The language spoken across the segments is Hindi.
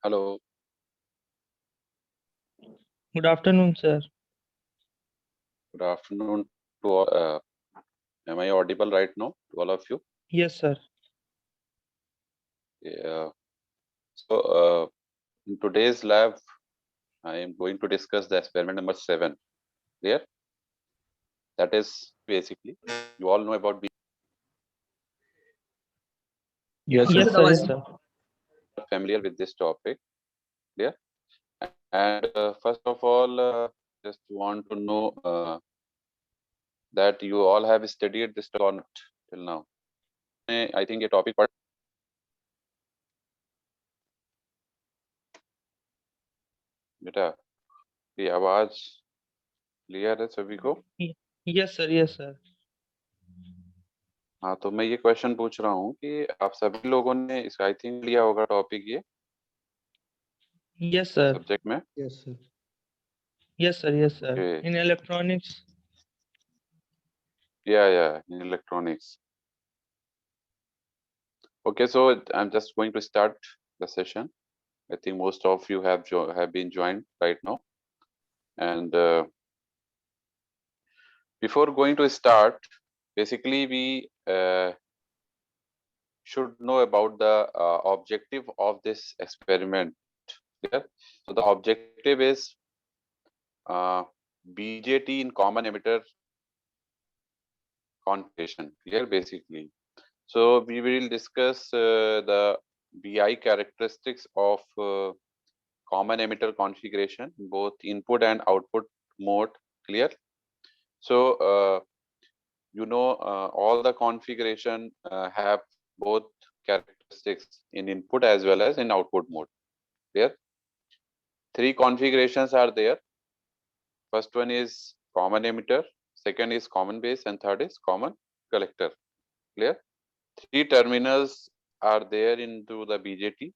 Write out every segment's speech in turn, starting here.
Hello, Good afternoon, sir. good afternoon to all. Am I audible right now to all of you? Yes, sir. Yeah. So, in today's lab, I am going to discuss the experiment number 7. Clear? That is basically, you all know about being Yes, Yes, sir. sir. Yes, sir. familiar with this topic. Clear? And first of all, just want to know that you all have studied this or not till now. I think a topic पर बेटा ये आवाज क्लियर है सभी को? Y- Yes, sir. Yes, sir. हाँ, तो मैं ये क्वेश्चन पूछ रहा हूँ कि आप सभी लोगों ने इस आई थिंक लिया होगा टॉपिक ये Yes, sir. सब्जेक्ट में. Yes, sir. Yes, sir. Yes, sir. Okay. In electronics. Yeah, in electronics. Okay, so I'm just going to start the session. I think most of you have been joined right now, and before going to start, basically we should know about the objective of this experiment. Yeah? So the objective is BJT in common emitter configuration. Clear, basically. So we will discuss the BI characteristics of common emitter configuration, both input and output mode. Clear. So all the configuration have both characteristics in input as well as in output mode. Clear. 3 configurations are there. First one is common emitter, second is common base, and third is common collector. Clear. 3 terminals are there into the BJT.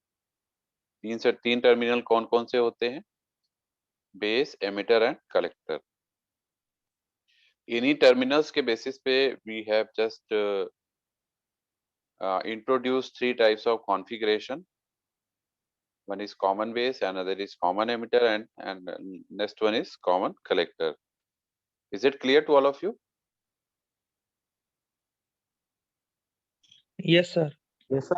3 terminal कौन कौन से होते हैं? Base, emitter and collector. इन्हीं टर्मिनल्स के बेसिस पे we have just introduced 3 types of configuration. One is common base, another is common emitter, and next one is common collector. Is it clear to all of you? Yes, sir. Yes, sir.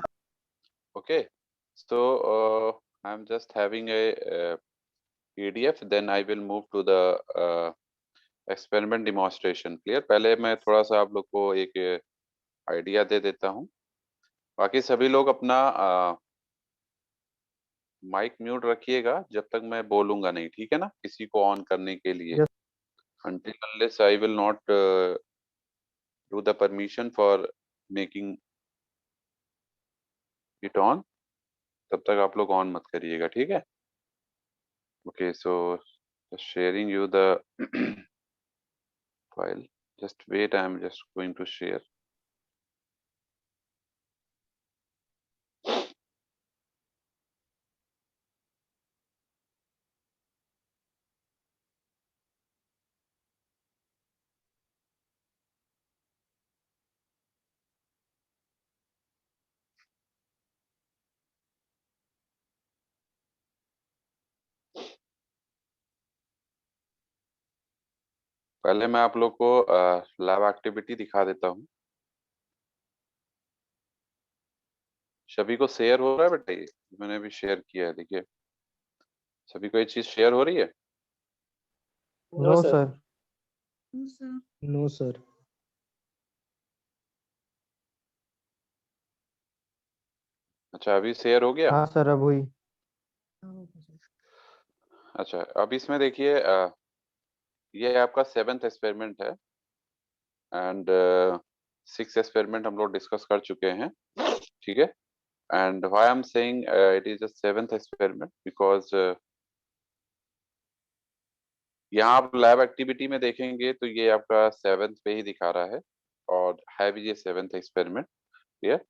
Okay. So I'm just having a PDF, then I will move to the experiment demonstration. Clear. पहले मैं थोड़ा सा आप लोग को एक आइडिया दे देता हूँ. बाकी सभी लोग अपना माइक म्यूट रखिएगा जब तक मैं बोलूंगा नहीं, ठीक है ना, किसी को ऑन करने के लिए. Yes. Until unless I will not do the permission for making it on, तब तक आप लोग ऑन मत करिएगा, ठीक है. Okay, so just sharing you the file. Just wait, I am just going to share. पहले मैं आप लोग को लैब एक्टिविटी दिखा देता हूँ. सभी को शेयर हो रहा है बेटा? ये मैंने भी शेयर किया है, देखिए सभी को ये चीज शेयर हो रही है. No, sir. No, sir. No, sir. अच्छा, अभी शेयर हो गया. हाँ सर, अब हुई. अच्छा, अब इसमें देखिए ये आपका 7th एक्सपेरिमेंट है एंड 6 एक्सपेरिमेंट हम लोग डिस्कस कर चुके हैं, ठीक है. And why I am saying it is the 7th experiment because यहाँ आप लैब एक्टिविटी में देखेंगे तो ये आपका 7th पे ही दिखा रहा है और है भी ये 7th experiment. Clear.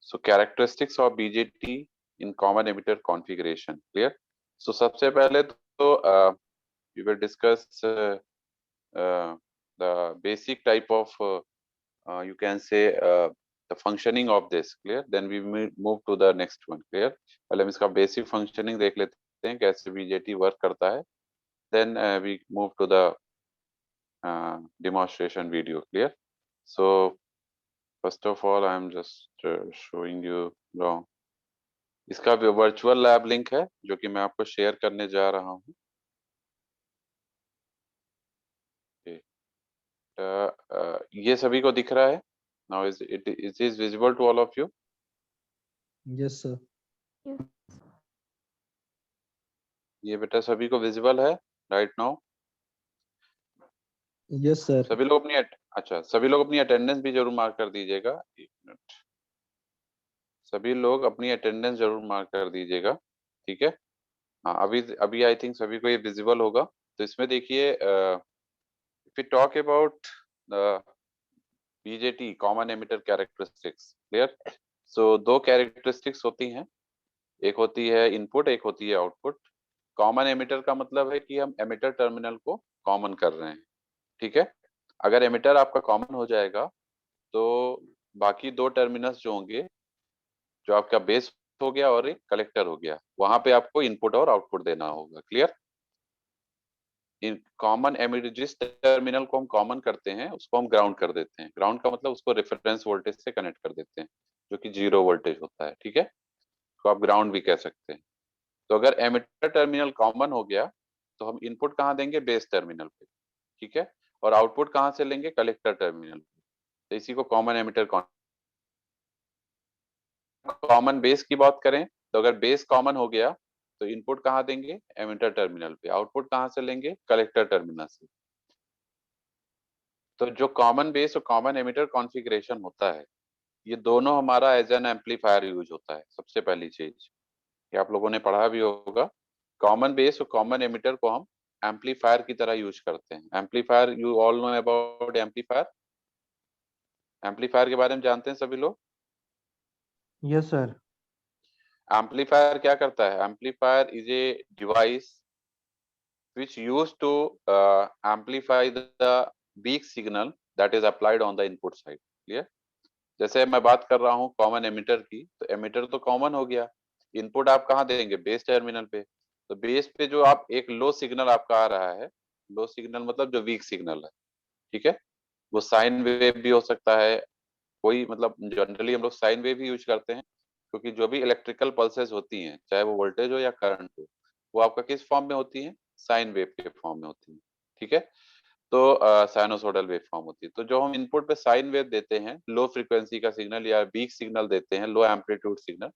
So characteristics of BJT in common emitter configuration. Clear. So सबसे पहले तो we will discuss the basic type of you can say the functioning of this, clear? Then we move to the next one, clear? पहले हम इसका basic functioning देख लेते हैं कैसे BJT work करता है, then we move to the demonstration video, clear? So first of all I am just showing you wrong. इसका वर्चुअल लैब लिंक है जो कि मैं आपको शेयर करने जा रहा हूँ. ये सभी को दिख रहा है? Now is visible to all of you? Yes, sir. ये बेटा सभी को विजिबल है राइट नाउ? Yes, sir. सभी लोग अपनी अच्छा सभी लोग अपनी अटेंडेंस भी जरूर मार्क कर दीजिएगा. एक मिनट, सभी लोग अपनी अटेंडेंस जरूर मार्क कर दीजिएगा, ठीक है? हाँ, अभी आई थिंक सभी को ये विजिबल होगा. तो इसमें देखिए, if we talk about the BJT common emitter characteristics, clear? So दो कैरेक्टरिस्टिक्स होती हैं, एक होती है इनपुट, एक होती है आउटपुट. कॉमन एमिटर का मतलब है कि हम एमिटर टर्मिनल को कॉमन कर रहे हैं, ठीक है? अगर एमिटर आपका कॉमन हो जाएगा तो बाकी दो टर्मिनल्स जो होंगे, जो आपका बेस हो गया और एक कलेक्टर हो गया, वहां पे आपको इनपुट और आउटपुट देना होगा, क्लियर? इन कॉमन एमिटर जिस टर्मिनल को हम कॉमन करते हैं उसको हम ग्राउंड कर देते हैं. ग्राउंड का मतलब उसको रेफरेंस वोल्टेज से कनेक्ट कर देते हैं जो कि 0 वोल्टेज होता है, ठीक है? तो आप ग्राउंड भी कह सकते हैं. तो अगर एमिटर टर्मिनल कॉमन हो गया तो हम इनपुट कहाँ देंगे? बेस टर्मिनल पे, ठीक है? और आउटपुट कहाँ से लेंगे? कलेक्टर टर्मिनल पे. तो इसी को कॉमन एमिटर कॉमन बेस की बात करें तो अगर बेस कॉमन हो गया तो इनपुट कहाँ देंगे? एमिटर टर्मिनल पे. आउटपुट कहाँ से लेंगे? कलेक्टर टर्मिनल से. तो जो कॉमन बेस और कॉमन एमिटर कॉन्फ़िगरेशन होता है, ये दोनों हमारा एज एन एम्पलीफायर यूज होता है. सबसे पहली चीज ये आप लोगों ने पढ़ा भी होगा, कॉमन बेस और कॉमन एमिटर को हम एम्पलीफायर की तरह यूज करते हैं. Amplifier, you all know about amplifier? Amplifier के बारे में जानते हैं सभी लोग? Yes, sir. एम्पलीफायर क्या करता है? Amplifier is a device which used to amplify the weak signal that is applied on the input side, clear? जैसे मैं बात कर रहा हूँ कॉमन एमिटर की, तो एमिटर तो कॉमन हो गया, इनपुट आप कहाँ देंगे? बेस टर्मिनल पे. तो बेस पे जो आप एक लो सिग्नल आपका आ रहा है, लो सिग्नल मतलब जो वीक सिग्नल है, ठीक है? वो साइन वेव भी हो सकता है, कोई मतलब जनरली हम लोग साइन वेव ही यूज करते हैं क्योंकि जो भी इलेक्ट्रिकल पल्सेस होती हैं, चाहे वो वोल्टेज हो या करंट हो, वो आपका किस फॉर्म में होती है? साइन वेव के फॉर्म में होती है, ठीक है? तो साइनोसोडल वेव फॉर्म होती है. तो जो हम इनपुट पे साइन वेव देते हैं, लो फ्रीक्वेंसी का सिग्नल या वीक सिग्नल देते हैं, लो एम्पलीट्यूड सिग्नल,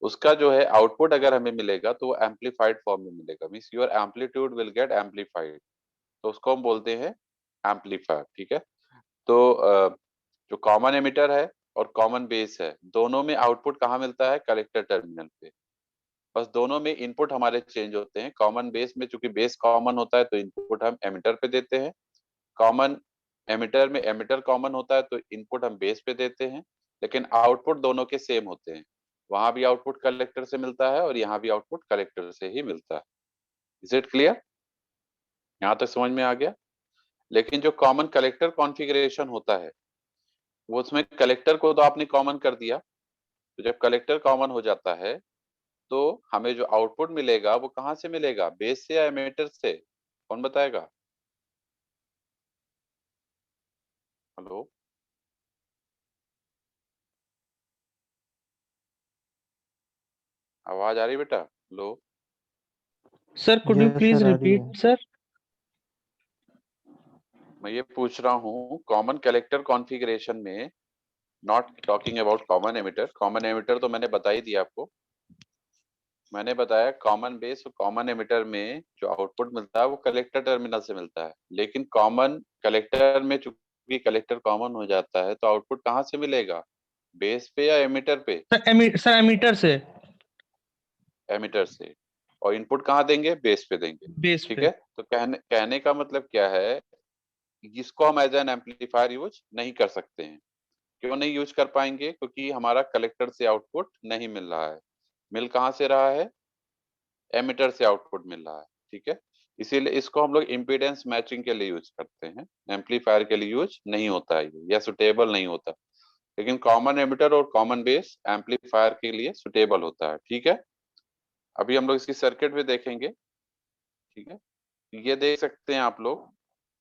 उसका जो है आउटपुट अगर हमें मिलेगा तो वो एम्पलीफाइड फॉर्म में मिलेगा. Means your amplitude will get amplified, तो उसको हम बोलते हैं एम्पलीफायर, ठीक है? तो जो कॉमन एमिटर है और कॉमन बेस है, दोनों में आउटपुट कहाँ मिलता है? कलेक्टर टर्मिनल पे. बस दोनों में इनपुट हमारे चेंज होते हैं. कॉमन बेस में चूंकि बेस कॉमन होता है तो इनपुट हम एमिटर पे देते हैं. कॉमन एमिटर में एमिटर कॉमन होता है तो इनपुट हम बेस पे देते हैं. लेकिन आउटपुट दोनों के सेम होते हैं. वहां भी आउटपुट कलेक्टर से मिलता है और यहाँ भी आउटपुट कलेक्टर से ही मिलता है. Is it clear? यहाँ तक समझ में आ गया? लेकिन जो कॉमन कलेक्टर कॉन्फ़िगरेशन होता है, वो उसमें कलेक्टर को तो आपने कॉमन कर दिया. तो जब कलेक्टर कॉमन हो जाता है तो हमें जो आउटपुट मिलेगा वो कहाँ से मिलेगा? बेस से या एमिटर से? कौन बताएगा? हेलो, आवाज आ रही बेटा? Hello, Sir, could you Yes, please sir, आ रही repeat, है. sir? मैं ये पूछ रहा हूँ कॉमन कलेक्टर कॉन्फ़िगरेशन में, not talking about common emitter. Common emitter तो मैंने बता ही दिया आपको. मैंने बताया कॉमन बेस और कॉमन एमिटर में जो आउटपुट मिलता है वो कलेक्टर टर्मिनल से मिलता है. लेकिन कॉमन कलेक्टर में चूंकि कलेक्टर कॉमन हो जाता है तो आउटपुट कहाँ से मिलेगा? बेस पे या एमिटर पे? Sir, emitter से, एमिटर से. और इनपुट कहाँ देंगे? बेस पे देंगे, base ठीक पे. है? तो कहने का मतलब क्या है, जिसको हम एज एन एम्पलीफायर यूज नहीं कर सकते हैं. क्यों नहीं यूज कर पाएंगे? क्योंकि हमारा कलेक्टर से आउटपुट नहीं मिल रहा है. मिल कहाँ से रहा है? एमिटर से आउटपुट मिल रहा है, ठीक है? इसीलिए इसको हम लोग इम्पीडेंस मैचिंग के लिए यूज करते हैं. एम्पलीफायर के लिए यूज नहीं होता है, या सुटेबल नहीं होता. लेकिन कॉमन एमिटर और कॉमन बेस एम्पलीफायर के लिए सुटेबल होता है। ठीक है, अभी हम लोग इसकी सर्किट भी देखेंगे। ठीक है, ये देख सकते हैं आप लोग,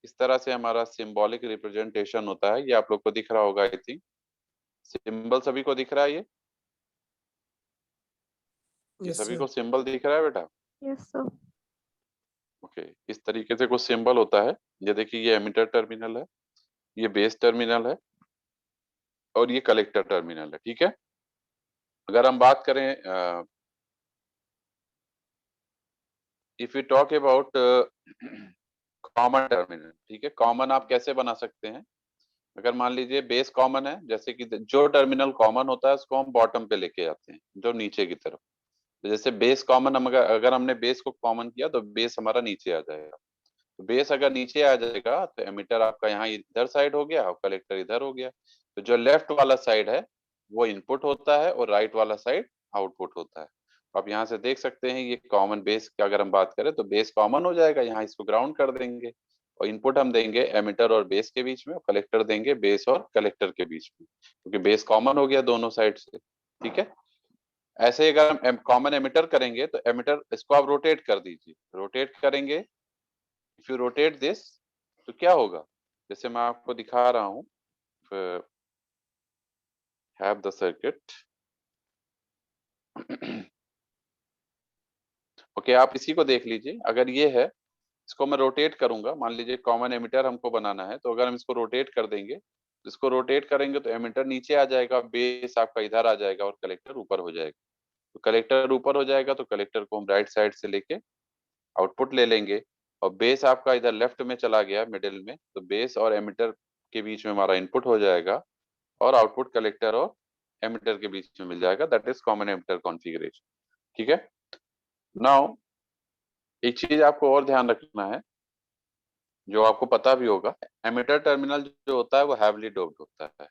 इस तरह से हमारा सिंबॉलिक रिप्रेजेंटेशन होता है। ये आप लोग को दिख रहा होगा, आई थिंक सिंबल सभी को दिख रहा है। ये Yes, सभी sir. को सिंबल दिख रहा है बेटा? Yes, sir. ओके, इस तरीके से कुछ सिंबल होता है। ये देखिए, ये एमिटर टर्मिनल है, ये बेस टर्मिनल है, और ये कलेक्टर टर्मिनल है। ठीक है, अगर हम बात करें if you talk about common terminal, ठीक है, कॉमन आप कैसे बना सकते हैं? अगर मान लीजिए बेस कॉमन है, जैसे कि जो टर्मिनल कॉमन होता है उसको हम बॉटम पे लेके आते हैं, जो नीचे की तरफ। तो जैसे बेस कॉमन, हम अगर हमने बेस को कॉमन किया तो बेस हमारा नीचे आ जाएगा। तो बेस अगर नीचे आ जाएगा तो एमिटर आपका यहाँ इधर साइड हो गया और कलेक्टर इधर हो गया। तो जो लेफ्ट वाला साइड है वो इनपुट होता है और राइट वाला साइड आउटपुट होता है। आप यहाँ से देख सकते हैं, ये कॉमन बेस की अगर हम बात करें तो बेस कॉमन हो जाएगा, यहाँ इसको ग्राउंड कर देंगे और इनपुट हम देंगे एमिटर और बेस के बीच में, और कलेक्टर देंगे बेस और कलेक्टर के बीच में, क्योंकि बेस कॉमन हो गया दोनों साइड से। ठीक है, ऐसे ही अगर हम कॉमन एमिटर करेंगे तो एमिटर इसको आप रोटेट कर दीजिए, रोटेट करेंगे। इफ यू रोटेट दिस तो क्या होगा, जैसे मैं आपको दिखा रहा हूं, हैव द सर्किट। ओके, आप इसी को देख लीजिए। अगर ये है, इसको मैं रोटेट करूंगा, मान लीजिए कॉमन एमिटर हमको बनाना है, तो अगर हम इसको रोटेट कर देंगे, इसको रोटेट करेंगे तो एमिटर नीचे आ जाएगा, बेस आपका इधर आ जाएगा और कलेक्टर ऊपर हो जाएगा। तो कलेक्टर ऊपर हो जाएगा तो कलेक्टर को हम राइट साइड से लेके आउटपुट ले लेंगे, और बेस आपका इधर लेफ्ट में चला गया मिडिल में, तो बेस और एमिटर के बीच में हमारा इनपुट हो जाएगा, और आउटपुट कलेक्टर और एमिटर के बीच में मिल जाएगा। That is common emitter configuration. ठीक है, नाउ एक चीज आपको और ध्यान रखना है, जो आपको पता भी होगा, एमिटर टर्मिनल जो होता है वो हैवली डोप्ड होता है।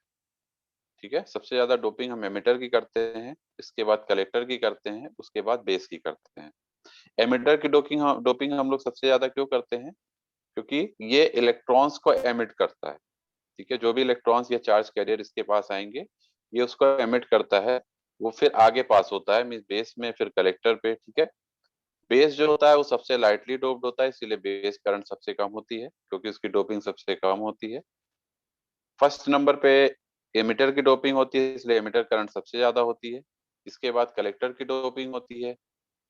ठीक है, सबसे ज्यादा डोपिंग हम एमिटर की करते हैं, इसके बाद कलेक्टर की करते हैं, उसके बाद बेस की करते हैं। एमिटर की डोपिंग हम लोग सबसे ज्यादा क्यों करते हैं? क्योंकि ये इलेक्ट्रॉन्स को एमिट करता है। ठीक है, जो भी इलेक्ट्रॉन्स या चार्ज कैरियर इसके पास आएंगे, ये उसको एमिट करता है, वो फिर आगे पास होता है मींस बेस में, फिर कलेक्टर पे। ठीक है, बेस जो होता है वो सबसे लाइटली डोप्ड होता है, इसीलिए बेस करंट सबसे कम होती है, क्योंकि उसकी डोपिंग सबसे कम होती है। फर्स्ट नंबर पे एमिटर की डोपिंग होती है, इसलिए एमिटर करंट सबसे ज्यादा होती है। इसके बाद कलेक्टर की डोपिंग होती है,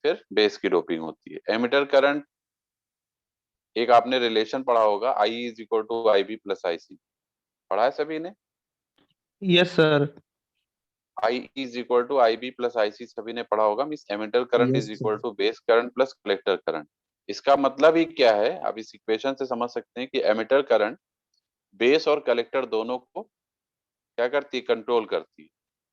फिर बेस की डोपिंग होती है। एमिटर करंट, एक आपने रिलेशन पढ़ा होगा, I is equal to I B plus I C, पढ़ा है सभी ने? Yes, sir. I is equal to I B plus I C सभी ने पढ़ा होगा, means emitter current Yes, is sir. Equal to base current plus collector current. इसका मतलब ही क्या है, आप इस इक्वेशन से समझ सकते हैं कि एमिटर करंट बेस और कलेक्टर दोनों को क्या करती है, कंट्रोल करती है।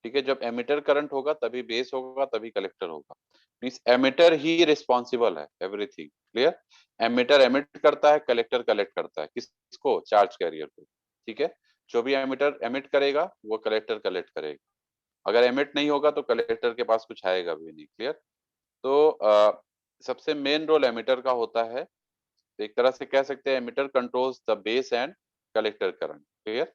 ठीक है, जब एमिटर करंट होगा तभी बेस होगा, तभी कलेक्टर होगा। मीन्स एमिटर ही रिस्पॉन्सिबल है एवरीथिंग। क्लियर, एमिटर एमिट करता है, कलेक्टर कलेक्ट करता है, किसको, चार्ज कैरियर को। ठीक है, जो भी एमिटर एमिट करेगा वो कलेक्टर कलेक्ट करेगा, अगर एमिट नहीं होगा तो कलेक्टर के पास कुछ आएगा भी नहीं। क्लियर, तो सबसे मेन रोल एमिटर का होता है। तो एक तरह से कह सकते हैं emitter controls the base and collector current. Clear,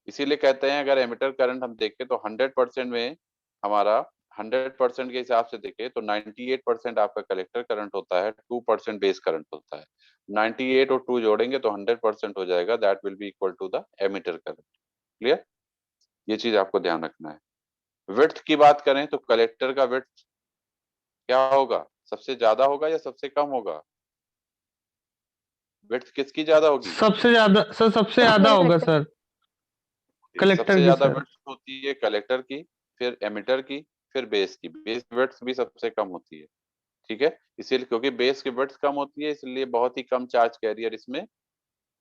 इसीलिए कहते हैं अगर एमिटर करंट हम देखें तो 100% में हमारा 100% के हिसाब से देखें तो 98% आपका कलेक्टर करंट होता है, 2% बेस करंट होता है। 98 और 2 जोड़ेंगे तो 100% हो जाएगा, that will be equal to the emitter current. Clear, ये चीज आपको ध्यान रखना है। विड्थ की बात करें तो कलेक्टर का विड्थ क्या होगा, सबसे ज्यादा होगा या सबसे कम होगा? विड्थ किसकी ज्यादा होगी? सबसे ज्यादा सर, सबसे ज्यादा होगा सर, कलेक्टर सबसे की ज्यादा सर। विड्थ होती है कलेक्टर की, फिर एमिटर की, फिर बेस की। बेस विड्थ भी सबसे कम होती है। ठीक है, इसीलिए क्योंकि बेस की विड्थ कम होती है, इसलिए बहुत ही कम चार्ज कैरियर इसमें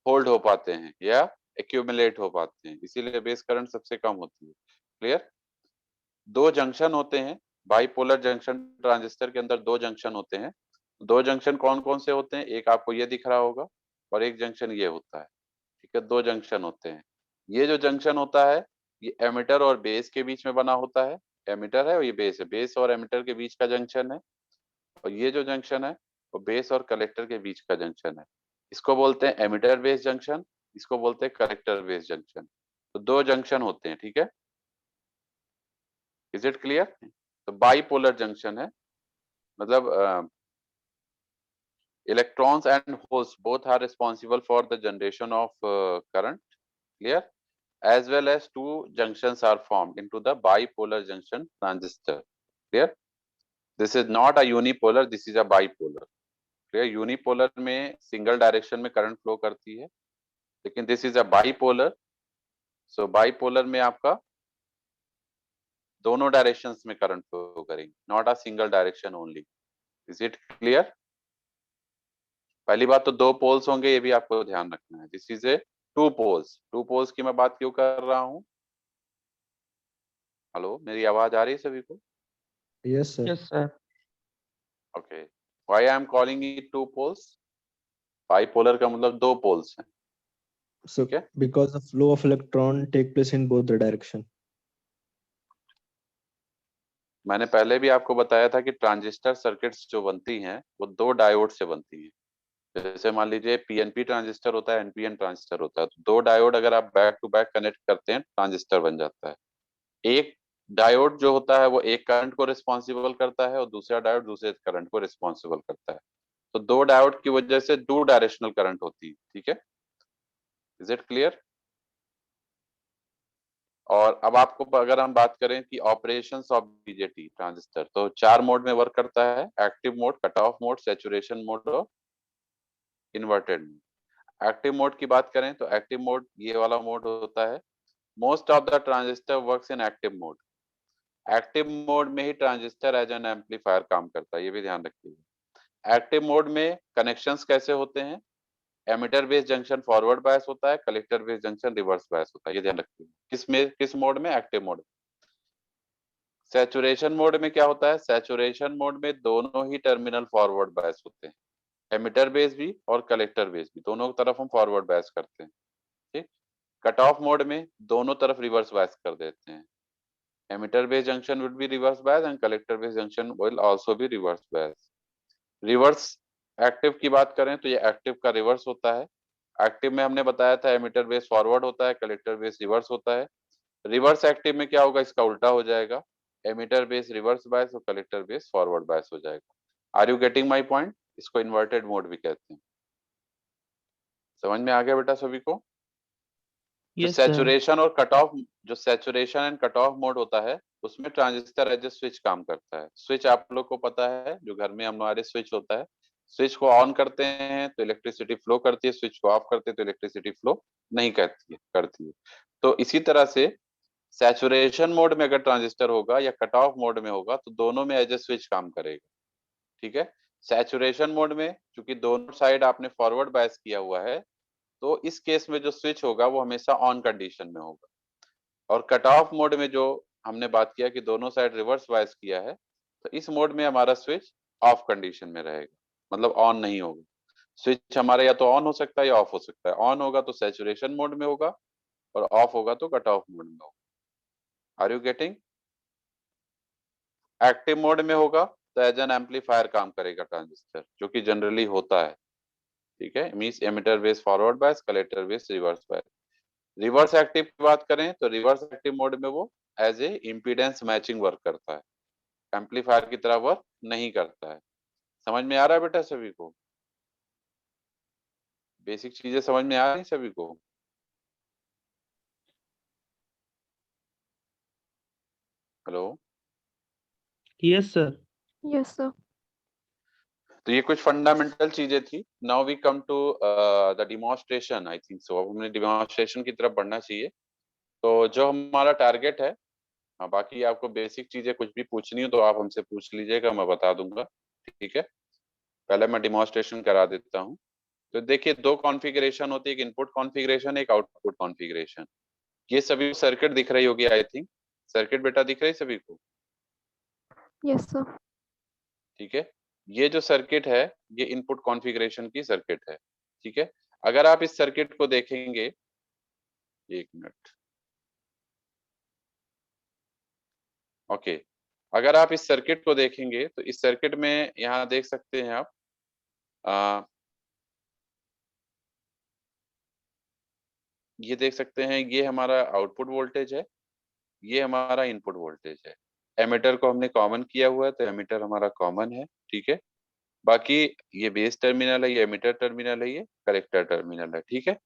होल्ड हो पाते हैं या एक्यूमुलेट हो पाते हैं, इसीलिए बेस करंट सबसे कम होती है। क्लियर, दो जंक्शन होते हैं, बाइपोलर जंक्शन ट्रांजिस्टर के अंदर दो जंक्शन होते हैं। दो जंक्शन कौन कौन से होते हैं, एक आपको ये दिख रहा होगा और एक जंक्शन ये होता है। ठीक है, दो जंक्शन होते हैं। ये जो जंक्शन होता है ये एमिटर और बेस के बीच में बना होता है। एमिटर है और ये बेस है, बेस और एमिटर के बीच का जंक्शन है। और ये जो जंक्शन है वो बेस और कलेक्टर के बीच का जंक्शन है। इसको बोलते हैं एमिटर बेस जंक्शन, इसको बोलते हैं कलेक्टर बेस जंक्शन। तो दो जंक्शन होते हैं, ठीक है, इज इट क्लियर? तो बाइपोलर जंक्शन है, मतलब electrons and holes both are responsible for the generation of current, clear, as well as two junctions are formed into the bipolar junction transistor, clear. This is not a unipolar, this is a bipolar, clear. Unipolar में single direction में current flow करती है, लेकिन this is a bipolar, so bipolar में आपका दोनों directions में current flow करेंगे, not a single direction only. Is it clear? पहली बात तो दो पोल्स होंगे, ये भी आपको ध्यान रखना है। This is a two poles की मैं बात क्यों कर रहा हूँ? हेलो, मेरी आवाज आ रही है सभी को? Yes, sir. Yes, sir. Okay, why I am calling it two poles? Bipolar का मतलब दो पोल्स हैं। So Okay. because the flow of electron take place in both the direction. मैंने पहले भी आपको बताया था कि ट्रांजिस्टर सर्किट्स जो बनती हैं वो दो डायोड से बनती हैं। जैसे मान लीजिए पीएनपी ट्रांजिस्टर होता है, एनपीएन ट्रांजिस्टर होता है, तो दो डायोड अगर आप बैक टू बैक कनेक्ट करते हैं ट्रांजिस्टर बन जाता है। एक डायोड जो होता है वो एक करंट को रिस्पॉन्सिबल करता है और दूसरा डायोड दूसरे करंट को रिस्पॉन्सिबल करता है। तो दो डायोड की वजह से टू डायरेक्शनल करंट होती है, ठीक है, इज इट क्लियर? और अब आपको अगर हम बात करें कि ऑपरेशंस ऑफ बीजेटी ट्रांजिस्टर, तो चार मोड में वर्क करता है, active mode, cut off mode, saturation mode और इन्वर्टेड मोड। एक्टिव मोड की बात करें तो एक्टिव मोड ये वाला मोड होता है। Most of the transistor works in active mode. Active mode में ही ट्रांजिस्टर एज एन एम्पलीफायर काम करता है, ये भी ध्यान रखिएगा। एक्टिव मोड में कनेक्शंस कैसे होते हैं? Emitter base junction forward bias होता है, collector base junction reverse bias होता है, ये ध्यान रखिएगा। किस मोड में? Active mode. सैचुरेशन मोड में क्या होता है? सैचुरेशन मोड में दोनों ही टर्मिनल फॉरवर्ड बायस होते हैं, एमिटर बेस भी और कलेक्टर बेस भी, दोनों तरफ हम फॉरवर्ड बायस करते हैं, ठीक। कट ऑफ मोड में दोनों तरफ रिवर्स बायस कर देते हैं, emitter based junction would be reverse bias and collector based junction will also be reverse bias. Reverse active की बात करें तो ये एक्टिव का रिवर्स होता है। एक्टिव में हमने बताया था एमिटर बेस फॉरवर्ड होता है, कलेक्टर बेस रिवर्स होता है। रिवर्स एक्टिव में क्या होगा? इसका उल्टा हो जाएगा, एमिटर बेस रिवर्स बायस और कलेक्टर बेस फॉरवर्ड बायस हो जाएगा। Are you getting my point? इसको इन्वर्टेड मोड भी कहते हैं। समझ में आ गया बेटा सभी को? जो Yes, sir. सैचुरेशन और कट ऑफ, जो saturation and cut off mode होता है उसमें ट्रांजिस्टर एज ए स्विच काम करता है। स्विच आप लोग को पता है, जो घर में हमारे स्विच होता है, स्विच को ऑन करते हैं तो इलेक्ट्रिसिटी फ्लो करती है, स्विच को ऑफ करते हैं तो इलेक्ट्रिसिटी फ्लो नहीं करती है। तो इसी तरह से सैचुरेशन मोड में अगर ट्रांजिस्टर होगा या कट ऑफ मोड में होगा तो दोनों में एज ए स्विच काम करेगा, ठीक है। सैचुरेशन मोड में चूंकि दोनों साइड आपने फॉरवर्ड बायस किया हुआ है, तो इस केस में जो स्विच होगा वो हमेशा ऑन कंडीशन में होगा। और कट ऑफ मोड में जो हमने बात किया कि दोनों साइड रिवर्स बायस किया है, तो इस मोड में हमारा स्विच ऑफ कंडीशन में रहेगा, मतलब ऑन नहीं होगा। स्विच हमारा या तो ऑन हो सकता है या ऑफ हो सकता है। ऑन होगा तो सैचुरेशन मोड में होगा और ऑफ होगा तो कट ऑफ मोड में होगा। Are you getting? Active mode में होगा तो एज एन एम्पलीफायर काम करेगा ट्रांजिस्टर, जो कि जनरली होता है, ठीक है। Means emitter base forward bias, collector base reverse bias. Reverse active की बात करें तो रिवर्स एक्टिव मोड में वो as a impedance matching work करता है, एम्पलीफायर की तरह वर्क नहीं करता है। समझ में आ रहा है बेटा सभी को? बेसिक चीजें समझ में आ रही सभी को? Hello, Yes, sir. Yes, sir. तो ये कुछ फंडामेंटल चीजें थी। Now we come to the demonstration, I think so. अब हमें डिमॉन्स्ट्रेशन की तरफ बढ़ना चाहिए। तो जो हमारा टारगेट है, हाँ, बाकी आपको बेसिक चीजें कुछ भी पूछनी हो तो आप हमसे पूछ लीजिएगा, मैं बता दूंगा, ठीक है। पहले मैं डिमॉन्स्ट्रेशन करा देता हूँ। तो देखिए, दो कॉन्फ़िगरेशन होती है, एक इनपुट कॉन्फ़िगरेशन, एक आउटपुट कॉन्फ़िगरेशन। ये सभी सर्किट दिख रही होगी, आई थिंक। सर्किट बेटा दिख रही सभी को? Yes, sir. ठीक है। ये जो सर्किट है ये इनपुट कॉन्फ़िगरेशन की सर्किट है, ठीक है। अगर आप इस सर्किट को देखेंगे, एक मिनट, ओके। अगर आप इस सर्किट को देखेंगे तो इस सर्किट में यहाँ देख सकते हैं आप, ये देख सकते हैं, ये हमारा आउटपुट वोल्टेज है, ये हमारा इनपुट वोल्टेज है। एमीटर को हमने कॉमन किया हुआ है, तो एमीटर हमारा कॉमन है, ठीक है। बाकी ये बेस टर्मिनल है, ये एमीटर टर्मिनल है, ये कलेक्टर टर्मिनल है, ठीक है।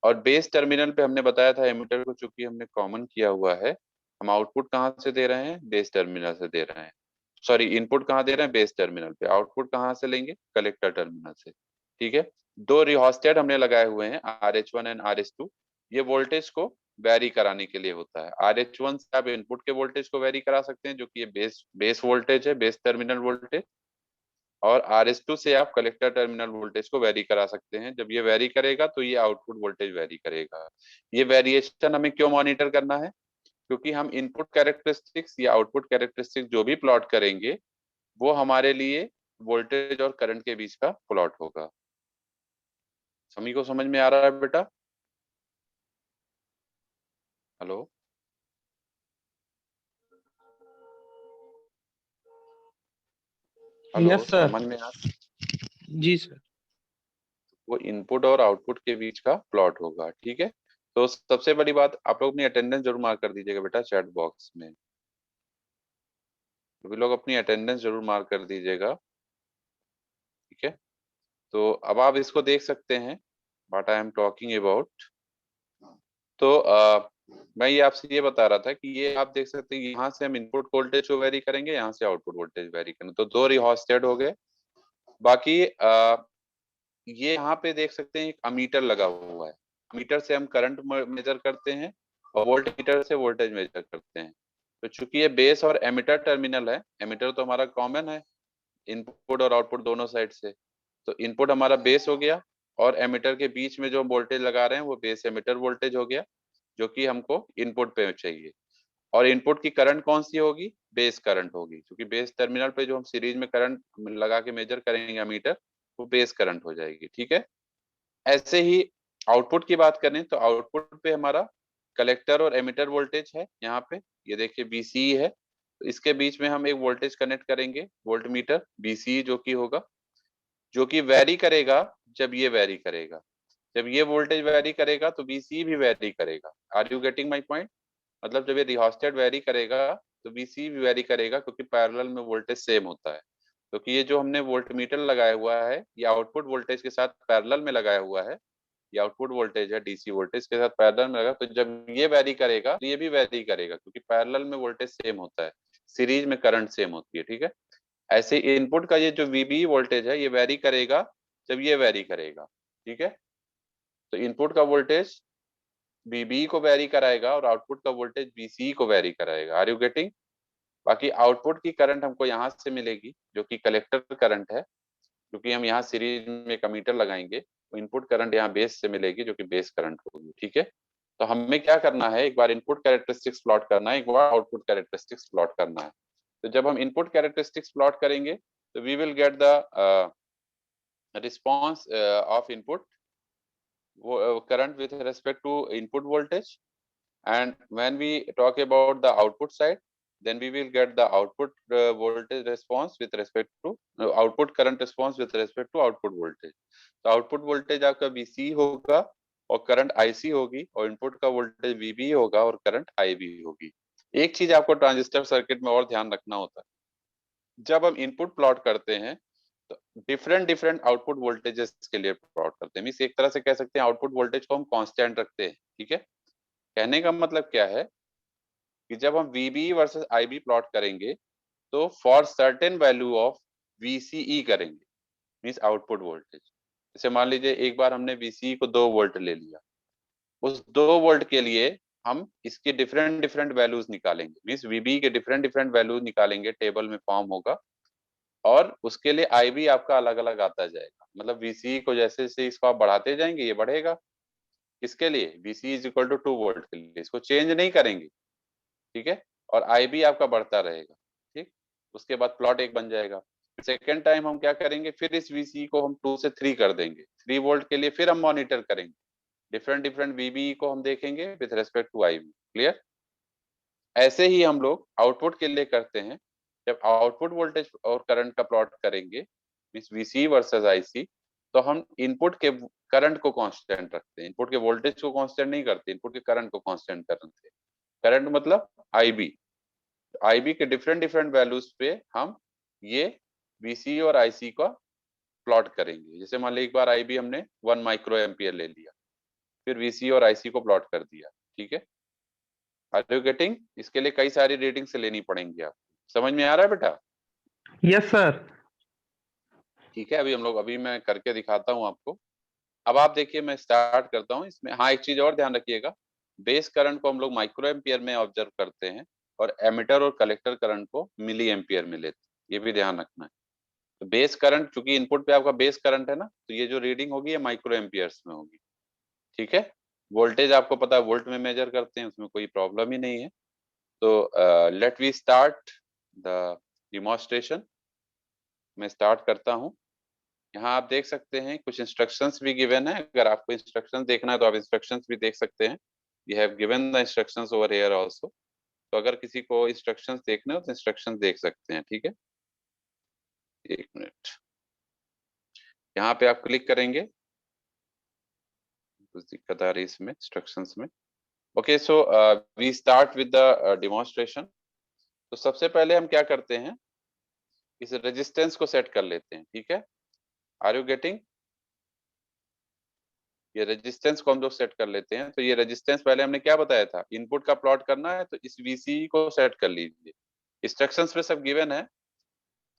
और बेस टर्मिनल पे हमने बताया था एमीटर को चूंकि हमने कॉमन किया हुआ है, हम आउटपुट कहाँ से दे रहे हैं, बेस टर्मिनल से दे रहे हैं। सॉरी, इनपुट कहाँ दे रहे हैं, बेस टर्मिनल पे। आउटपुट कहाँ से लेंगे, कलेक्टर टर्मिनल से, ठीक है। दो रिहोस्टेट हमने लगाए हुए हैं, RH1 एंड RH2। ये वोल्टेज को वेरी कराने के लिए होता है। RH1 से आप इनपुट के वोल्टेज को वेरी करा सकते हैं, जो कि ये बेस वोल्टेज है, बेस टर्मिनल वोल्टेज। और RH2 से आप कलेक्टर टर्मिनल वोल्टेज को वेरी करा सकते हैं। जब ये वेरी करेगा तो ये आउटपुट वोल्टेज वेरी करेगा। ये वेरिएशन हमें क्यों मॉनिटर करना है, क्योंकि हम इनपुट कैरेक्टरिस्टिक्स या आउटपुट कैरेक्टरिस्टिक्स जो भी प्लॉट करेंगे, वो हमारे लिए वोल्टेज और करंट के बीच का प्लॉट होगा। सभी को समझ में आ रहा है बेटा? Hello, hello, yes sir. समझ में आ? जी सर। वो इनपुट और आउटपुट के बीच का प्लॉट होगा, ठीक है। तो सबसे बड़ी बात, आप लोग अपनी अटेंडेंस जरूर मार्क कर दीजिएगा बेटा चैट बॉक्स में। सभी लोग अपनी अटेंडेंस जरूर मार्क कर दीजिएगा, ठीक है। तो अब आप इसको देख सकते हैं, what I am talking about. तो मैं ये आपसे ये बता रहा था कि ये आप देख सकते हैं, यहाँ से हम इनपुट वोल्टेज को वेरी करेंगे, यहाँ से आउटपुट वोल्टेज वेरी करेंगे, तो दो रिहोस्टेट हो गए। बाकी ये यहाँ पे देख सकते हैं एक अमीटर लगा हुआ है। अमीटर से हम करंट मेजर करते हैं और वोल्ट मीटर से वोल्टेज मेजर करते हैं। तो चूंकि ये बेस और एमीटर टर्मिनल है, एमीटर तो हमारा कॉमन है इनपुट और आउटपुट दोनों साइड से, तो इनपुट हमारा बेस हो गया और एमीटर के बीच में जो वोल्टेज लगा रहे हैं वो बेस एमीटर वोल्टेज हो गया, जो कि हमको इनपुट पे चाहिए। और इनपुट की करंट कौन सी होगी, बेस करंट होगी, क्योंकि बेस टर्मिनल पे जो हम सीरीज में करंट लगा के मेजर करेंगे अमीटर, वो बेस करंट हो जाएगी, ठीक है। ऐसे ही आउटपुट की बात करें तो आउटपुट पे हमारा कलेक्टर और एमिटर वोल्टेज है। यहाँ पे ये देखिए BCE है, तो इसके बीच में हम एक वोल्टेज कनेक्ट करेंगे, वोल्ट मीटर BCE, जो कि होगा, जो कि वेरी करेगा जब ये वेरी करेगा। जब ये वोल्टेज वेरी करेगा तो BCE भी वेरी करेगा। Are you getting my point? मतलब जब ये रिहोस्टेट वेरी करेगा तो BCE भी वेरी करेगा, क्योंकि पैरेलल में वोल्टेज सेम होता है। क्योंकि ये जो हमने वोल्ट मीटर लगाया हुआ है, ये आउटपुट वोल्टेज के साथ पैरेलल में लगाया हुआ है। ये आउटपुट वोल्टेज है DC वोल्टेज के साथ पैरेलल में लगा, तो जब ये वेरी करेगा तो ये भी वेरी करेगा, क्योंकि पैरेलल में वोल्टेज सेम होता है, सीरीज में करंट सेम होती है, ठीक है। ऐसे इनपुट का ये जो VBE वोल्टेज है, ये वेरी करेगा जब ये वेरी करेगा, ठीक है। तो इनपुट का वोल्टेज VBE को वेरी कराएगा और आउटपुट का वोल्टेज BCE को वेरी कराएगा। Are you getting? बाकी आउटपुट की करंट हमको यहाँ से मिलेगी, जो कि कलेक्टर करंट है, क्योंकि हम यहाँ सीरीज में एक मीटर लगाएंगे, तो इनपुट करंट यहाँ बेस से मिलेगी, जो कि बेस करंट होगी, ठीक है। तो हमें क्या करना है, एक बार इनपुट कैरेक्टरिस्टिक्स प्लॉट करना है, एक बार आउटपुट कैरेक्टरिस्टिक्स प्लॉट करना है। तो जब हम इनपुट कैरेक्टरिस्टिक्स प्लॉट करेंगे तो we will get the response of input current with respect to input voltage, and when we talk about the output side, then we will get the output voltage response with respect to output current response with respect to output voltage. तो output voltage आपका VC होगा और करंट IC होगी, और इनपुट का वोल्टेज VB होगा और करंट IB होगी। एक चीज आपको ट्रांजिस्टर सर्किट में और ध्यान रखना होता है, जब हम इनपुट प्लॉट करते हैं तो डिफरेंट डिफरेंट आउटपुट वोल्टेजेस के लिए प्लॉट करते हैं। मींस एक तरह से कह सकते हैं आउटपुट वोल्टेज को हम कांस्टेंट रखते हैं, ठीक है। कहने का मतलब क्या है कि जब हम VBE वर्सेस IB प्लॉट करेंगे तो for certain value of VCE करेंगे, मींस आउटपुट वोल्टेज। जैसे मान लीजिए एक बार हमने VCE को 2 वोल्ट ले लिया, उस 2 वोल्ट के लिए हम इसके डिफरेंट डिफरेंट वैल्यूज निकालेंगे, मींस VBE के डिफरेंट डिफरेंट वैल्यूज निकालेंगे, टेबल में फॉर्म होगा, और उसके लिए IB आपका अलग अलग आता जाएगा। मतलब VCE को जैसे जैसे इसको आप बढ़ाते जाएंगे ये बढ़ेगा। किसके लिए? VCE is equal to 2 volt के लिए, इसको चेंज नहीं करेंगे, ठीक है। और IB आपका बढ़ता रहेगा, ठीक। उसके बाद प्लॉट एक बन जाएगा। सेकेंड टाइम हम क्या करेंगे, फिर इस VCE को हम 2 से 3 कर देंगे, 3 वोल्ट के लिए फिर हम मॉनिटर करेंगे, डिफरेंट डिफरेंट VBE को हम देखेंगे with respect to IB। Clear? ऐसे ही हम लोग आउटपुट के लिए करते हैं। जब आउटपुट वोल्टेज और करंट का प्लॉट करेंगे, मींस VCE वर्सेस IC, तो हम इनपुट के करंट को कांस्टेंट रखते हैं, इनपुट के वोल्टेज को कांस्टेंट नहीं करते, इनपुट के करंट को कांस्टेंट करते हैं। करंट मतलब आईबी, आईबी के डिफरेंट डिफरेंट वैल्यूज पे हम ये वीसी और आईसी का प्लॉट करेंगे। जैसे मान ली एक बार आईबी हमने 1 माइक्रो एम्पियर ले लिया, फिर वीसी और आईसी को प्लॉट कर दिया, ठीक है। Are you getting? इसके लिए कई सारी रीडिंग से लेनी पड़ेंगी आप, समझ में आ रहा है बेटा? Yes sir. ठीक है, अभी मैं करके दिखाता हूँ आपको। अब आप देखिए, मैं स्टार्ट करता हूँ इसमें। हाँ, एक चीज और ध्यान रखिएगा, बेस करंट को हम लोग माइक्रो एम्पियर में ऑब्जर्व करते हैं और एमिटर और कलेक्टर करंट को मिली एम्पियर में लेते हैं, ये भी ध्यान रखना है। तो बेस करंट, चूंकि इनपुट पे आपका बेस करंट है ना, तो ये जो रीडिंग होगी ये माइक्रो एम्पियर्स में होगी, ठीक है। वोल्टेज आपको पता है वोल्ट में मेजर करते हैं, उसमें कोई प्रॉब्लम ही नहीं है। तो let we start the demonstration. मैं स्टार्ट करता हूँ। यहाँ आप देख सकते हैं कुछ इंस्ट्रक्शंस भी गिवन है, अगर आपको इंस्ट्रक्शंस देखना है तो आप इंस्ट्रक्शंस भी देख सकते हैं। You have given the instructions over here also. तो अगर किसी को इंस्ट्रक्शंस देखने हो तो इंस्ट्रक्शंस देख सकते हैं, ठीक है। एक मिनट, यहाँ पे आप क्लिक करेंगे, कुछ दिक्कत आ रही है इसमें इंस्ट्रक्शंस में। Okay, so we start with the demonstration. तो सबसे पहले हम क्या करते हैं, इस रेजिस्टेंस को सेट कर लेते हैं, ठीक है। Are you getting? ये रेजिस्टेंस को हम लोग सेट कर लेते हैं। तो ये रेजिस्टेंस पहले हमने क्या बताया था, इनपुट का प्लॉट करना है, तो इस वीसी को सेट कर लीजिए। इंस्ट्रक्शंस पे सब गिवन है,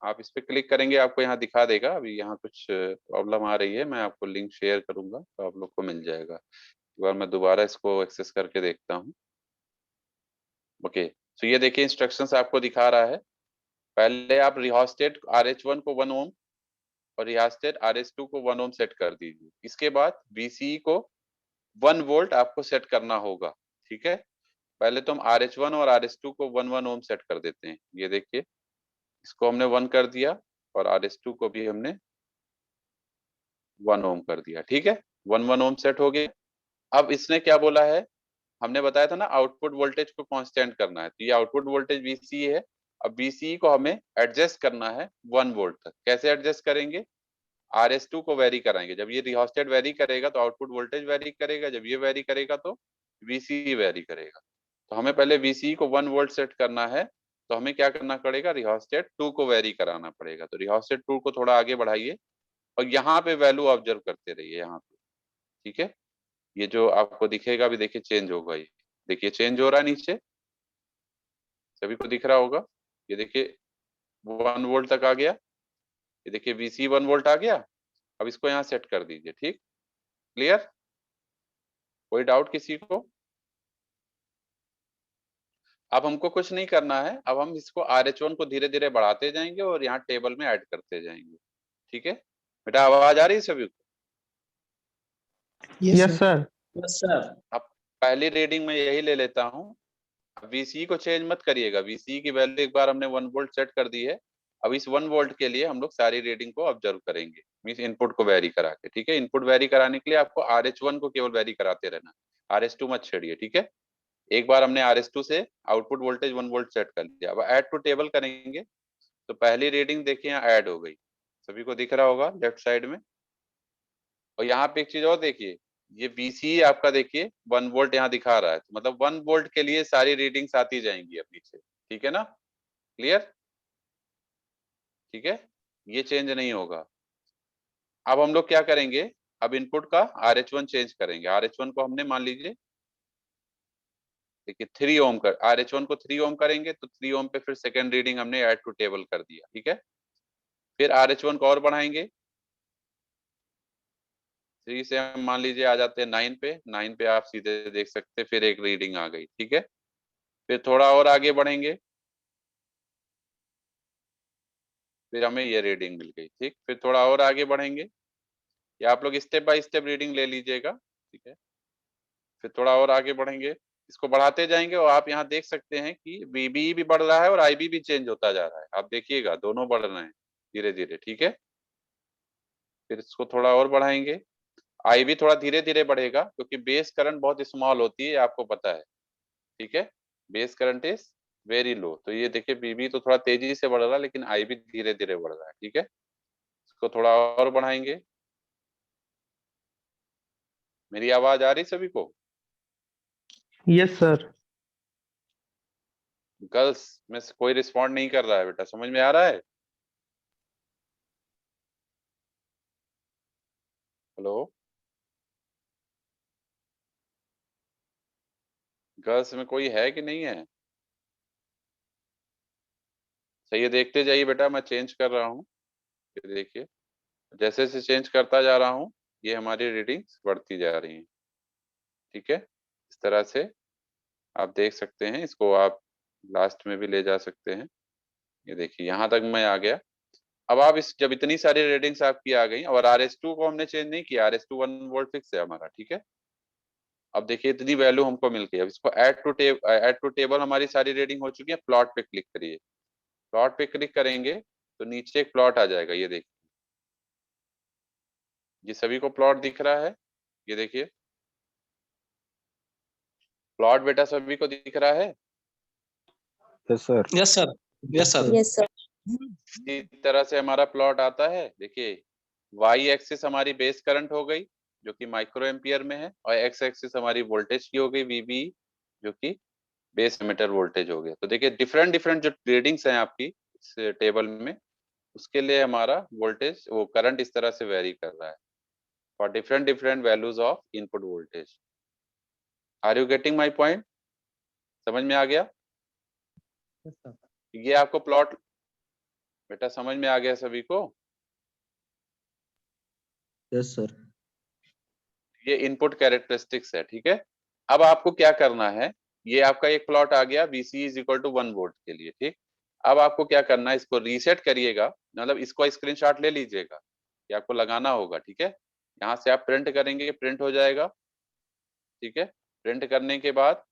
आप इस पे क्लिक करेंगे आपको यहाँ दिखा देगा। अभी यहाँ कुछ प्रॉब्लम आ रही है, मैं आपको लिंक शेयर करूंगा तो आप लोग को मिल जाएगा। एक बार मैं दोबारा इसको एक्सेस करके देखता हूँ। ओके, तो ये देखिए इंस्ट्रक्शंस आपको दिखा रहा है। पहले आप रिहोस्टेट RH1 को 1 ओम और रिहोस्टेट RH2 को 1 ओम सेट कर दीजिए। इसके बाद VCE को 1 वोल्ट आपको सेट करना होगा, ठीक है। पहले तो हम RH1 और RH2 को 1 ओम सेट कर देते हैं। ये देखिए, इसको हमने 1 कर दिया और RH2 को भी हमने 1 ओम कर दिया, ठीक है। 1 ओम सेट हो गए। अब इसने क्या बोला है, हमने बताया था ना आउटपुट वोल्टेज को कांस्टेंट करना है, तो ये आउटपुट वोल्टेज VCE है। अब VCE को हमें एडजस्ट करना है 1 वोल्ट तक। कैसे एडजस्ट करेंगे, RH2 को वेरी कराएंगे। जब ये रिहोस्टेट वेरी करेगा तो आउटपुट वोल्टेज वेरी करेगा, जब ये वेरी करेगा तो VCE वेरी करेगा। तो हमें पहले VCE को 1 वोल्ट सेट करना है, तो हमें क्या करना पड़ेगा, रिहोस्टेट 2 को वेरी कराना पड़ेगा। तो रिहोस्टेट 2 को थोड़ा आगे बढ़ाइए और यहाँ पे वैल्यू ऑब्जर्व करते रहिए, यहाँ पे, ठीक है। ये जो आपको दिखेगा भी, देखिए चेंज होगा, ये देखिए चेंज हो रहा है नीचे, सभी को दिख रहा होगा। ये देखिए 1 वोल्ट तक आ गया, ये देखिए VCE 1 वोल्ट आ गया। अब इसको यहाँ सेट कर दीजिए, ठीक, क्लियर? कोई डाउट किसी को? अब हमको कुछ नहीं करना है, अब हम इसको RH1 को धीरे धीरे बढ़ाते जाएंगे और यहाँ टेबल में ऐड करते जाएंगे, ठीक है। बेटा आवाज आ रही है सभी को? Yes sir. Yes sir. अब पहली रीडिंग में यही ले लेता हूँ। VCE को चेंज मत करिएगा, VCE की वैल्यू एक बार हमने 1 वोल्ट सेट कर दी है। अब इस 1 वोल्ट के लिए हम लोग सारी रीडिंग को ऑब्जर्व करेंगे, मींस इनपुट को वेरी करा के, ठीक है। इनपुट वेरी कराने के लिए आपको RH1 को केवल वेरी कराते रहना, RH2 मत छेड़िए, ठीक है। एक बार हमने RH2 से आउटपुट वोल्टेज 1 वोल्ट सेट कर लिया। अब ऐड टू टेबल करेंगे, तो पहली रीडिंग देखिए यहाँ ऐड हो गई, सभी को दिख रहा होगा लेफ्ट साइड में। और यहाँ पे एक चीज और देखिए, ये VCE आपका देखिए 1 वोल्ट यहाँ दिखा रहा है, तो मतलब 1 वोल्ट के लिए सारी रीडिंग्स आती जाएंगी अब नीचे, ठीक है ना, क्लियर? ठीक है, ये चेंज नहीं होगा। अब हम लोग क्या करेंगे, अब इनपुट का RH1 चेंज करेंगे। RH1 को हमने मान लीजिए, देखिए 3 ओम कर, RH1 को 3 ओम करेंगे तो 3 ओम पे फिर सेकेंड रीडिंग हमने ऐड टू टेबल कर दिया, ठीक है। फिर RH1 को और बढ़ाएंगे, 3 से हम मान लीजिए आ जाते हैं 9 पे, 9 पे आप सीधे देख सकते हैं फिर एक रीडिंग आ गई, ठीक है। फिर थोड़ा और आगे बढ़ेंगे, फिर हमें ये रीडिंग मिल गई, ठीक। फिर थोड़ा और आगे बढ़ेंगे, या आप लोग स्टेप बाय स्टेप रीडिंग ले लीजिएगा, ठीक है। फिर थोड़ा और आगे बढ़ेंगे, इसको बढ़ाते जाएंगे और आप यहाँ देख सकते हैं कि VBE भी बढ़ रहा है और IB भी चेंज होता जा रहा है। आप देखिएगा दोनों बढ़ रहे हैं धीरे धीरे, ठीक है। फिर इसको थोड़ा और बढ़ाएंगे, IB थोड़ा धीरे धीरे बढ़ेगा क्योंकि बेस करंट बहुत स्मॉल होती है, आपको पता है, ठीक है। Base current is very low. तो ये देखिए BB तो थोड़ा तेजी से बढ़ रहा है लेकिन IB धीरे धीरे बढ़ रहा है, ठीक है। इसको थोड़ा और बढ़ाएंगे, मेरी आवाज आ रही सभी को? Yes sir. गर्ल्स में से कोई रिस्पॉन्ड नहीं कर रहा है बेटा, समझ में आ रहा है? हेलो, गर्ल्स में कोई है कि नहीं है? सही है, देखते जाइए बेटा, मैं चेंज कर रहा हूँ। ये देखिए, जैसे जैसे चेंज करता जा रहा हूँ ये हमारी रीडिंग्स बढ़ती जा रही हैं। ठीक है, इस तरह से आप देख सकते हैं, इसको आप लास्ट में भी ले जा सकते हैं। ये देखिए यहाँ तक मैं आ गया। अब आप इस जब इतनी सारी रीडिंग्स आपकी आ गई और RS2 को हमने चेंज नहीं किया, RS2 1 वोल्ट फिक्स है हमारा। ठीक है, अब देखिए इतनी वैल्यू हमको मिल गई। अब इसको ऐड टू टेबल हमारी सारी रीडिंग हो चुकी है। प्लॉट पे क्लिक करिए। प्लॉट पे क्लिक करेंगे तो नीचे एक प्लॉट आ जाएगा, ये देखिए, ये सभी को प्लॉट दिख रहा है। ये देखिए प्लॉट बेटा सभी को दिख रहा है। Yes, sir. Yes sir, yes sir. Yes, sir. इस तरह से हमारा प्लॉट आता है। देखिए वाई एक्सिस हमारी बेस करंट हो गई जो कि माइक्रो एम्पियर में है, और एक्स एक्सिस हमारी वोल्टेज की हो गई VB, जो कि बेस एमिटर वोल्टेज हो गया। तो देखिए डिफरेंट डिफरेंट जो रीडिंग्स हैं आपकी इस टेबल में, उसके लिए हमारा वोल्टेज वो करंट इस तरह से वेरी कर रहा है for different different values of input voltage. Are you getting my point? समझ में आ गया? ये आपको प्लॉट बेटा समझ में आ गया सभी को? Yes, sir. ये इनपुट कैरेक्टरिस्टिक्स है। ठीक है, अब आपको क्या करना है, ये आपका एक प्लॉट आ गया VC is equal to 1 volt के लिए। ठीक, अब आपको क्या करना है, इसको रीसेट करिएगा, मतलब इसको स्क्रीनशॉट ले लीजिएगा, ये आपको लगाना होगा। ठीक है, यहाँ से आप प्रिंट करेंगे, प्रिंट हो जाएगा। ठीक है, प्रिंट करने के बाद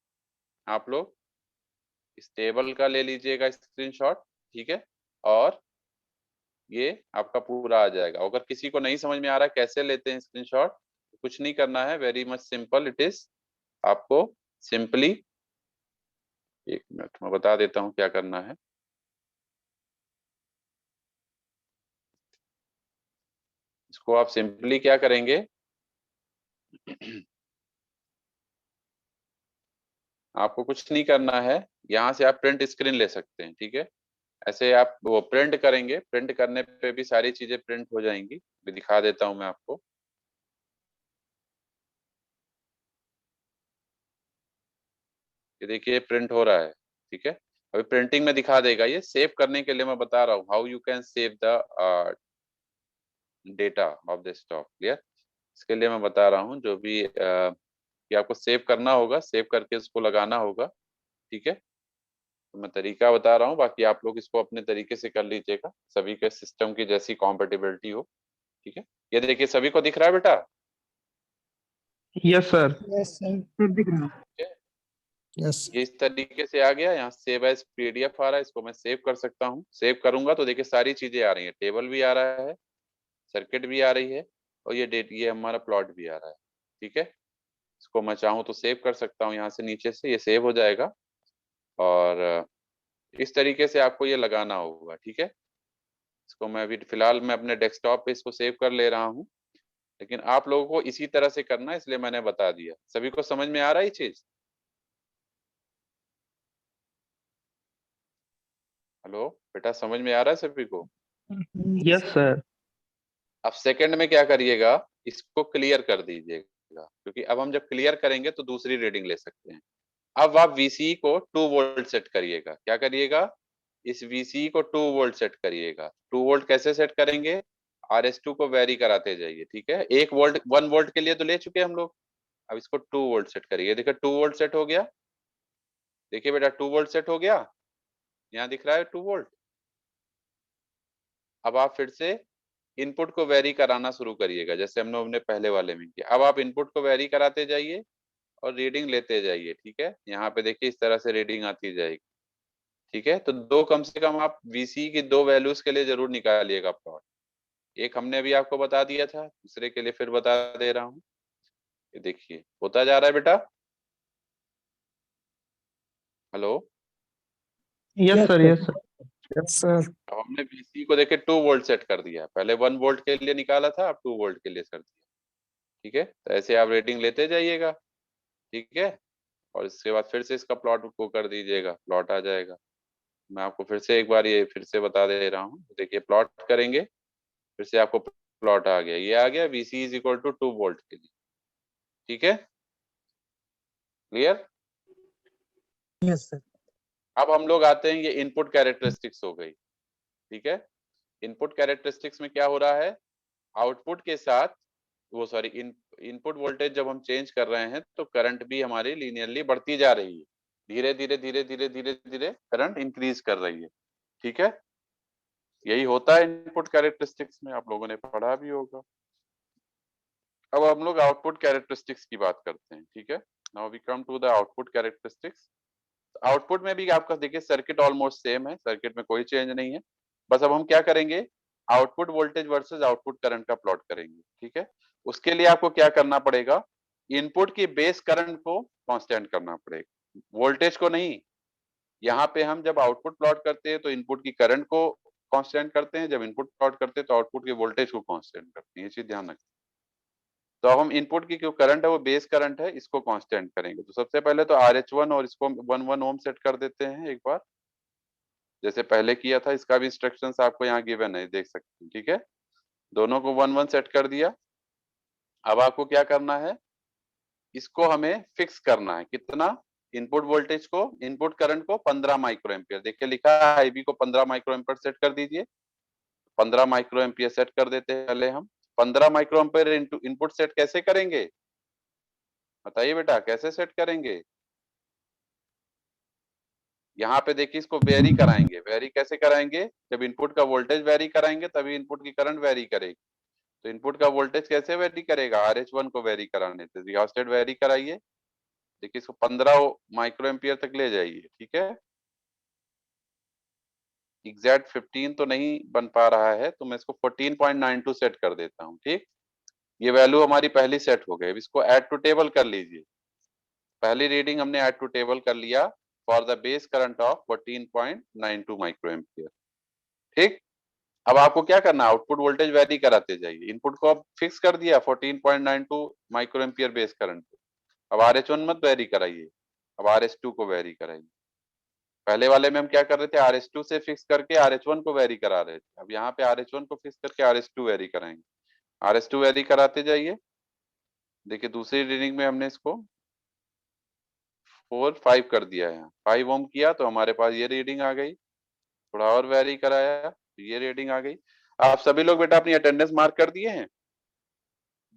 आप लोग इस टेबल का ले लीजिएगा स्क्रीनशॉट। ठीक है, और ये आपका पूरा आ जाएगा। अगर किसी को नहीं समझ में आ रहा कैसे लेते हैं स्क्रीनशॉट, कुछ नहीं करना है, very much simple it is. आपको सिंपली, एक मिनट मैं बता देता हूँ क्या करना है। इसको आप सिंपली क्या करेंगे, आपको कुछ नहीं करना है, यहाँ से आप प्रिंट स्क्रीन ले सकते हैं। ठीक है, ऐसे आप वो प्रिंट करेंगे, प्रिंट करने पे भी सारी चीजें प्रिंट हो जाएंगी। भी दिखा देता हूँ मैं आपको। ये देखिए प्रिंट हो रहा है। ठीक है, अभी प्रिंटिंग में दिखा देगा। ये सेव करने के लिए मैं बता रहा हूँ how you can save the data of the stock. Clear, इसके लिए मैं बता रहा हूँ जो भी कि आपको सेव करना होगा, सेव करके इसको लगाना होगा। ठीक है, तो मैं तरीका बता रहा हूँ, बाकी आप लोग इसको अपने तरीके से कर लीजिएगा, सभी के सिस्टम की जैसी कॉम्पेटिबिलिटी हो। ठीक है, ये देखिए सभी को दिख रहा है बेटा? Yes sir. Yes, sir. ठीक है, Yes. ये इस तरीके से आ गया। यहाँ सेव एज PDF आ रहा है, इसको मैं सेव कर सकता हूँ। सेव करूंगा तो देखिए सारी चीजें आ रही है, टेबल भी आ रहा है, सर्किट भी आ रही है, और ये डेट, ये हमारा प्लॉट भी आ रहा है। ठीक है, इसको मैं चाहूँ तो सेव कर सकता हूँ, यहाँ से नीचे से ये सेव हो जाएगा। और इस तरीके से आपको ये लगाना होगा। ठीक है, इसको मैं अभी फिलहाल मैं अपने डेस्कटॉप पे इसको सेव कर ले रहा हूँ, लेकिन आप लोगों को इसी तरह से करना है, इसलिए मैंने बता दिया। सभी को समझ में आ रहा है ये चीज? हेलो बेटा, समझ में आ रहा है सभी को? Yes sir. अब सेकंड में क्या करिएगा, इसको क्लियर कर दीजिएगा, क्योंकि अब हम जब क्लियर करेंगे तो दूसरी रीडिंग ले सकते हैं। अब आप VCE को 2 वोल्ट सेट करिएगा। क्या करिएगा, इस VCE को 2 वोल्ट सेट करिएगा। 2 वोल्ट कैसे सेट करेंगे, RS2 को वेरी कराते जाइए। ठीक है, 1 वोल्ट 1 वोल्ट के लिए तो ले चुके हम लोग, अब इसको 2 वोल्ट सेट करिए। देखिए 2 वोल्ट सेट हो गया। देखिए बेटा 2 वोल्ट सेट हो गया, यहाँ दिख रहा है 2 वोल्ट। अब आप फिर से इनपुट को वेरी कराना शुरू करिएगा, जैसे हमने पहले वाले में किया। अब आप इनपुट को वेरी कराते जाइए और रीडिंग लेते जाइए। ठीक है, यहाँ पे देखिए इस तरह से रीडिंग आती जाएगी। ठीक है, तो दो कम से कम आप VCE की 2 वैल्यूज के लिए जरूर निकालिएगा प्लॉट। एक हमने अभी आपको बता दिया था, दूसरे के लिए फिर बता दे रहा हूँ। ये देखिए होता जा रहा है बेटा। Hello, yes sir. Yes sir. Yes, sir. अब हमने VCE को देखिए 2 वोल्ट सेट कर दिया। पहले 1 वोल्ट के लिए निकाला था, अब 2 वोल्ट के लिए कर दिया। ठीक है, तो ऐसे आप रीडिंग लेते जाइएगा, ठीक है, और इसके बाद फिर से इसका प्लॉट को कर दीजिएगा, प्लॉट आ जाएगा। मैं आपको फिर से एक बार ये फिर से बता दे रहा हूँ, देखिए प्लॉट करेंगे, फिर से आपको प्लॉट आ गया, ये आ गया VC is equal to 2 volt के लिए, ठीक है, क्लियर। Yes, sir. अब हम लोग आते हैं, ये इनपुट कैरेक्टरिस्टिक्स हो गई, ठीक है। इनपुट कैरेक्टरिस्टिक्स में क्या हो रहा है, आउटपुट के साथ वो सॉरी इनपुट वोल्टेज जब हम चेंज कर रहे हैं तो करंट भी हमारी लीनियरली बढ़ती जा रही है, धीरे धीरे धीरे धीरे धीरे धीरे करंट इंक्रीज कर रही है, ठीक है। यही होता है इनपुट कैरेक्टरिस्टिक्स में, आप लोगों ने पढ़ा भी होगा। अब हम लोग आउटपुट कैरेक्टरिस्टिक्स की बात करते हैं, ठीक है। Now we come to the output characteristics. Output में भी आपका देखिए सर्किट ऑलमोस्ट सेम है, सर्किट में कोई चेंज नहीं है, बस अब हम क्या करेंगे, output voltage versus output current का प्लॉट करेंगे, ठीक है। उसके लिए आपको क्या करना पड़ेगा, इनपुट की बेस करंट को कांस्टेंट करना पड़ेगा, वोल्टेज को नहीं। यहाँ पे हम जब आउटपुट प्लॉट करते हैं तो इनपुट की करंट को कांस्टेंट करते हैं, जब इनपुट प्लॉट करते हैं तो आउटपुट के वोल्टेज को कांस्टेंट करते हैं, ये चीज ध्यान रखें। तो अब हम इनपुट की जो करंट है वो बेस करंट है, इसको कांस्टेंट करेंगे। तो सबसे पहले तो RH1 और इसको 1 ओम सेट कर देते हैं एक बार, जैसे पहले किया था। इसका भी इंस्ट्रक्शंस आपको यहाँ गिवन है, देख सकते हैं, ठीक है। दोनों को 1 सेट कर दिया। अब आपको क्या करना है, इसको हमें फिक्स करना है, कितना, इनपुट वोल्टेज को, इनपुट करंट को 15 माइक्रो एम्पियर, देखिए लिखा है IB को 15 माइक्रो एम्पियर सेट कर दीजिए। 15 माइक्रो एम्पियर सेट कर देते हैं पहले हम। 15 माइक्रो एम्पियर इनपुट सेट कैसे करेंगे, बताइए बेटा, कैसे सेट करेंगे। यहाँ पे देखिए इसको वेरी कराएंगे, वेरी कैसे कराएंगे, जब इनपुट का वोल्टेज वेरी कराएंगे तभी इनपुट की करंट वेरी करेगी। तो इनपुट का वोल्टेज कैसे वेरी करेगा, RH1 को वेरी कराने से रियोस्टेट वेरी कराइए, देखिए इसको 15 माइक्रो एम्पियर तक ले जाइए, ठीक है। एग्जैक्ट 15 तो नहीं बन पा रहा है, तो मैं इसको 14.92 सेट कर देता हूँ, ठीक। ये वैल्यू हमारी पहली सेट हो गई। इसको ऐड टू टेबल कर लीजिए, पहली रीडिंग हमने ऐड टू टेबल कर लिया for the base current of 14.92 micro ampere, ठीक। अब आपको क्या करना है, आउटपुट वोल्टेज वेरी कराते जाइए। इनपुट को अब फिक्स कर दिया 14.92 माइक्रो एम्पियर बेस करंट, अब RH1 मत वेरी कराइए, अब RH2 को वेरी कराइए। पहले वाले में हम क्या कर रहे थे, RH2 से फिक्स करके RH1 को वेरी करा रहे थे, अब यहाँ पे RH1 को फिक्स करके RH2 वेरी कराएंगे। RH2 वेरी कराते जाइए, देखिए दूसरी रीडिंग में हमने इसको 4-5 कर दिया है, 5 ओम किया तो हमारे पास ये रीडिंग आ गई। थोड़ा और वेरी कराया तो ये रीडिंग आ गई। आप सभी लोग बेटा अपनी अटेंडेंस मार्क कर दिए हैं,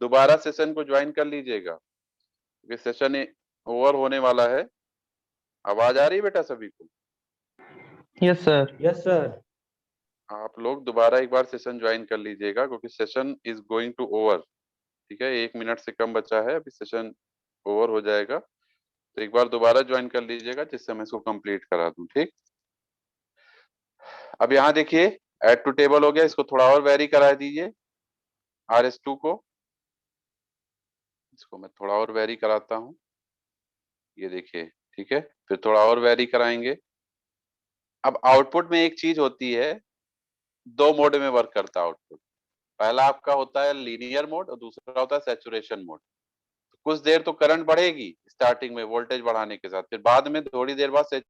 दोबारा सेशन को ज्वाइन कर लीजिएगा क्योंकि सेशन ओवर होने वाला है। आवाज आ रही है बेटा सभी को, यस सर। Yes, sir. आप लोग दोबारा एक बार सेशन ज्वाइन कर लीजिएगा क्योंकि session is going to over, ठीक है। 1 मिनट से कम बचा है, अभी सेशन ओवर हो जाएगा, तो एक बार दोबारा ज्वाइन कर लीजिएगा जिससे मैं इसको कंप्लीट करा दूं, ठीक। अब यहाँ देखिए ऐड टू टेबल हो गया, इसको थोड़ा और वेरी करा दीजिए RH2 को, इसको मैं थोड़ा और वेरी कराता हूँ, ये देखिए, ठीक है। फिर थोड़ा और वेरी कराएंगे। अब आउटपुट में एक चीज होती है, 2 मोड में वर्क करता है आउटपुट। पहला आपका होता है लीनियर मोड और दूसरा होता है सैचुरेशन मोड। कुछ देर तो करंट बढ़ेगी स्टार्टिंग में वोल्टेज बढ़ाने के साथ, फिर बाद में थोड़ी देर बाद